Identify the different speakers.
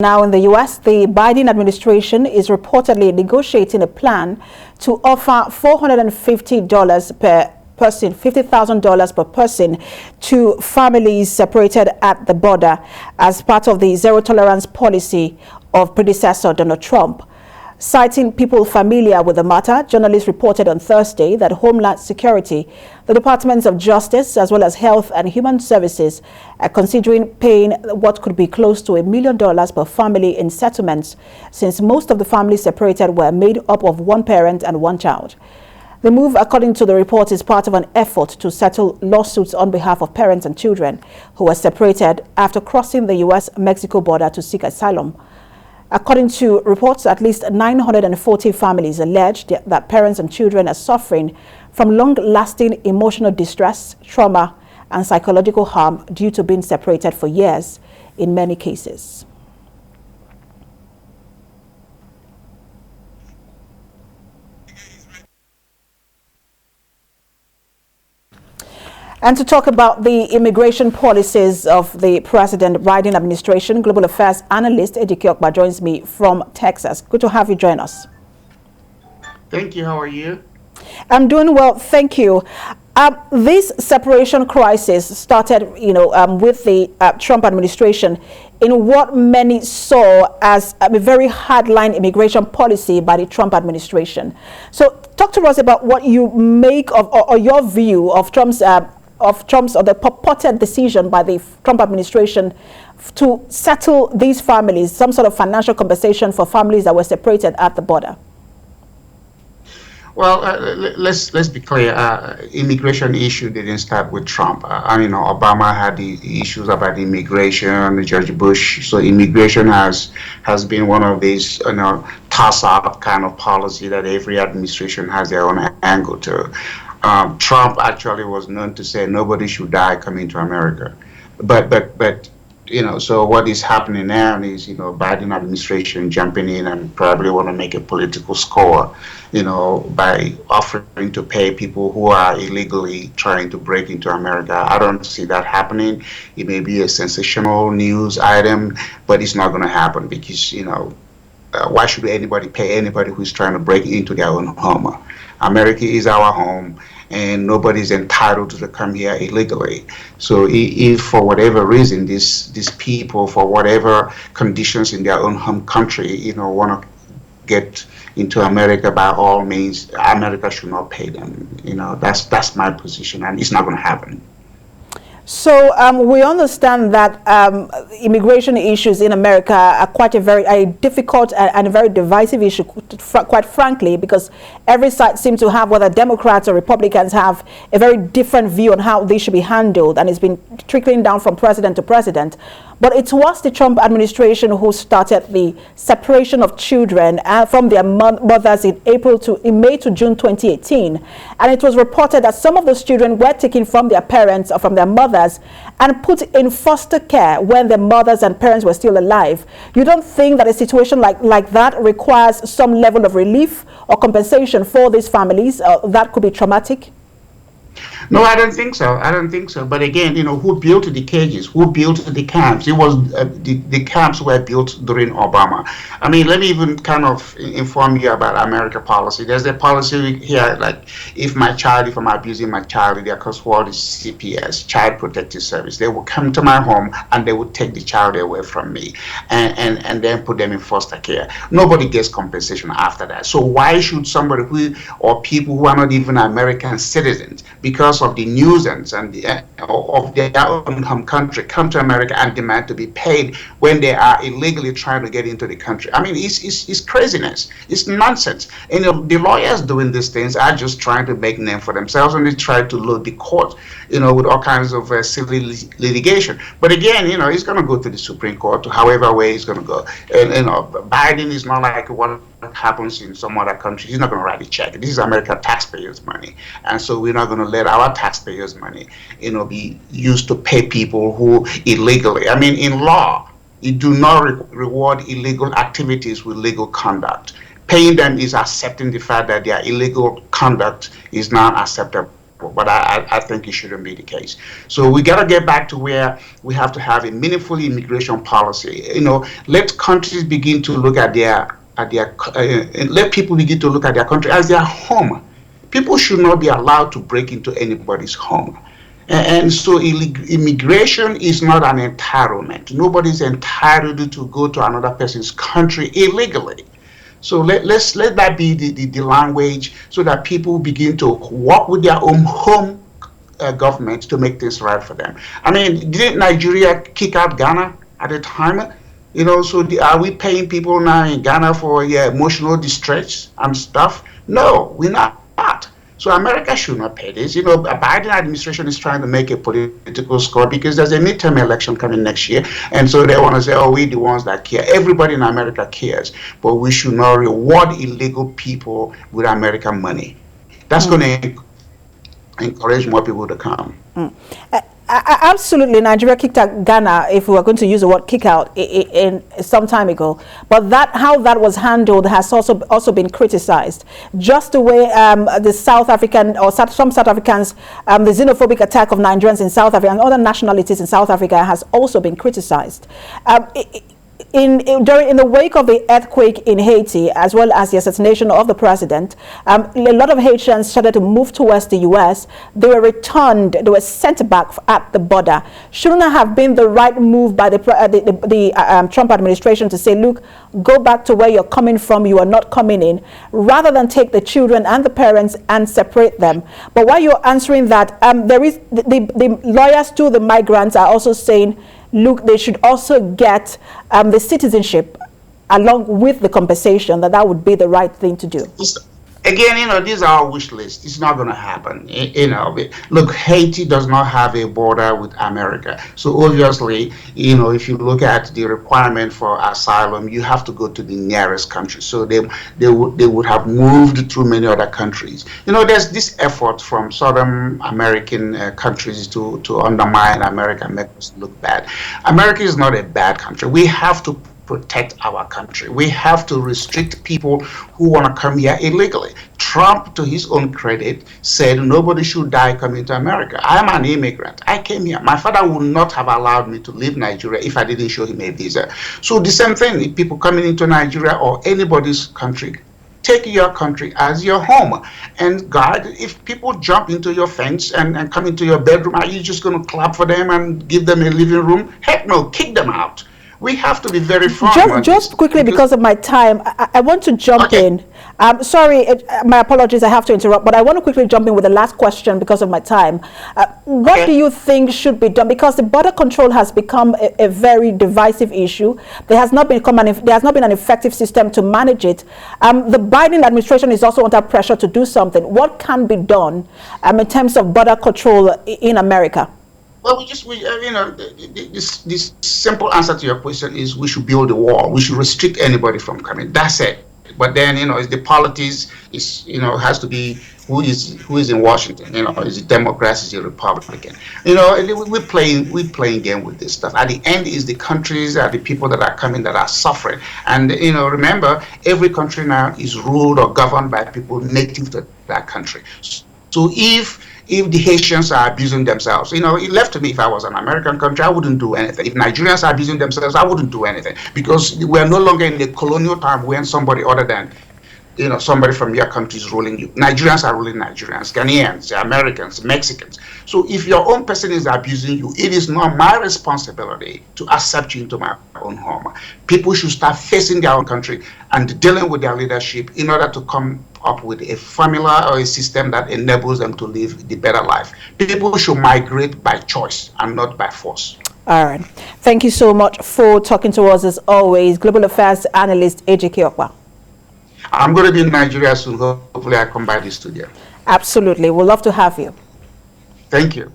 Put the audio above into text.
Speaker 1: Now in the U.S., the Biden administration is reportedly negotiating a plan to offer $450 per person, $50,000 per person to families separated at the border as part of the zero tolerance policy of predecessor Donald Trump. Citing people familiar with the matter, journalists reported on Thursday that Homeland Security, the Departments of Justice, as well as Health and Human Services are considering paying what could be close to $1 million per family in settlements, since most of the families separated were made up of one parent and one child. The move, according to the report, is part of an effort to settle lawsuits on behalf of parents and children who were separated after crossing the U.S.-Mexico border to seek asylum. According to reports, at least 940 families alleged that parents and children are suffering from long-lasting emotional distress, trauma, and psychological harm due to being separated for years in many cases. And to talk about the immigration policies of the President Biden administration, Global Affairs Analyst Ejike Opa joins me from Texas. Good to have you join us.
Speaker 2: Thank you. How are you?
Speaker 1: I'm doing well, thank you. This separation crisis started, with the Trump administration in what many saw as a very hardline immigration policy by the Trump administration. So talk to us about what you make of, or your view of Trump's or the purported decision by the Trump administration to settle these families, some sort of financial compensation for families that were separated at the border.
Speaker 2: Well, let's be clear. Immigration issue didn't start with Trump. Obama had the issues about immigration, George Bush. So immigration has been one of these, toss-up kind of policy that every administration has their own angle to. Trump actually was known to say nobody should die coming to America, but so what is happening now is Biden administration jumping in and probably want to make a political score, by offering to pay people who are illegally trying to break into America. I don't see that happening. It may be a sensational news item, but it's not going to happen because why should anybody pay anybody who's trying to break into their own home? America is our home, and nobody's entitled to come here illegally. So if for whatever reason these people, for whatever conditions in their own home country, want to get into America, by all means, America should not pay them. That's my position, and it's not going to happen.
Speaker 1: So we understand that immigration issues in America are quite a very difficult and a very divisive issue, quite frankly, because every side seems to have, whether Democrats or Republicans, have a very different view on how they should be handled, and it's been trickling down from president to president. But it was the Trump administration who started the separation of children from their mothers in May to June 2018. And it was reported that some of those children were taken from their parents or from their mothers and put in foster care when their mothers and parents were still alive. You don't think that a situation like that requires some level of relief or compensation for these families that could be traumatic?
Speaker 2: No, I don't think so. I don't think so. But again, who built the cages? Who built the camps? It was the camps were built during Obama. Let me even kind of inform you about American policy. There's a policy here, like if I'm abusing my child, their called is CPS, Child Protective Service. They will come to my home and they will take the child away from me and then put them in foster care. Nobody gets compensation after that. So why should somebody or people who are not even American citizens, because of the nuisance and of their own home country, come to America and demand to be paid when they are illegally trying to get into the country? It's craziness. It's nonsense. And the lawyers doing these things are just trying to make name for themselves, and they try to load the court, with all kinds of civil litigation. But again, it's going to go to the Supreme Court, however way it's going to go. And Biden is not like what happens in some other country. He's not going to write a check. This is American taxpayers' money, and so we're not going to let our taxpayers' money, be used to pay people who illegally. In law, you do not reward illegal activities with legal conduct. Paying them is accepting the fact that their illegal conduct is not acceptable but I think it shouldn't be the case. So we got to get back to where we have to have a meaningful immigration policy. Let countries begin to look at let people begin to look at their country as their home. People should not be allowed to break into anybody's home. And so immigration is not an entitlement. Nobody's entitled to go to another person's country illegally. So let that be the language, so that people begin to work with their own home government to make things right for them. I mean, didn't Nigeria kick out Ghana at the time? So are we paying people now in Ghana for emotional distress and stuff? No, we're not. So America should not pay this. The Biden administration is trying to make a political score because there's a midterm election coming next year. And so they want to say, oh, we're the ones that care. Everybody in America cares. But we should not reward illegal people with American money. That's going to encourage more people to come.
Speaker 1: Absolutely, Nigeria kicked out Ghana, if we were going to use the word kick out, in some time ago. But how that was handled has also been criticized. Just the way the South African, or some South Africans, the xenophobic attack of Nigerians in South Africa and other nationalities in South Africa has also been criticized. In the wake of the earthquake in Haiti, as well as the assassination of the president, a lot of Haitians started to move towards the U.S. They were returned. They were sent back at the border. Shouldn't it have been the right move by the Trump administration to say, look, go back to where you're coming from. You are not coming in, rather than take the children and the parents and separate them? But while you're answering that, there is the lawyers to the migrants are also saying, look, they should also get the citizenship along with the compensation. That would be the right thing to do.
Speaker 2: Again, these are our wish lists. It's not going to happen. Look, Haiti does not have a border with America. So obviously, if you look at the requirement for asylum, you have to go to the nearest country. So they would have moved through many other countries. There's this effort from Southern American countries to undermine America and make us look bad. America is not a bad country. We have to protect our country. We have to restrict people who want to come here illegally. Trump, to his own credit, said nobody should die coming to America. I'm an immigrant. I came here. My father would not have allowed me to leave Nigeria if I didn't show him a visa. So the same thing, if people coming into Nigeria or anybody's country, take your country as your home. And God, if people jump into your fence and come into your bedroom, are you just going to clap for them and give them a living room? Heck no, kick them out. We have to be very firm.
Speaker 1: Just quickly, because of my time, I want to jump in. Sorry, my apologies, I have to interrupt, but I want to quickly jump in with the last question because of my time. What do you think should be done? Because the border control has become a very divisive issue. There has not been an effective system to manage it. The Biden administration is also under pressure to do something. What can be done in terms of border control in America?
Speaker 2: Well, this simple answer to your question is we should build a wall. We should restrict anybody from coming. That's it. But then, it's the politics has to be who is in Washington. Is it Democrats, is it Republican? We're playing game with this stuff. At the end, is the countries, are the people that are coming that are suffering. And remember, every country now is ruled or governed by people native to that country. So if the Haitians are abusing themselves, it left to me, if I was an American country, I wouldn't do anything. If Nigerians are abusing themselves, I wouldn't do anything, because we're no longer in the colonial time when somebody other than somebody from your country is ruling you. Nigerians are ruling Nigerians, Ghanaians, Americans, Mexicans. So if your own person is abusing you, it is not my responsibility to accept you into my own home. People should start facing their own country and dealing with their leadership in order to come up with a formula or a system that enables them to live the better life. People should migrate by choice and not by force.
Speaker 1: All right. Thank you so much for talking to us, as always. Global Affairs Analyst Ejike Opa.
Speaker 2: I'm going to be in Nigeria soon. Hopefully I come by the studio.
Speaker 1: Absolutely. We'd love to have you.
Speaker 2: Thank you.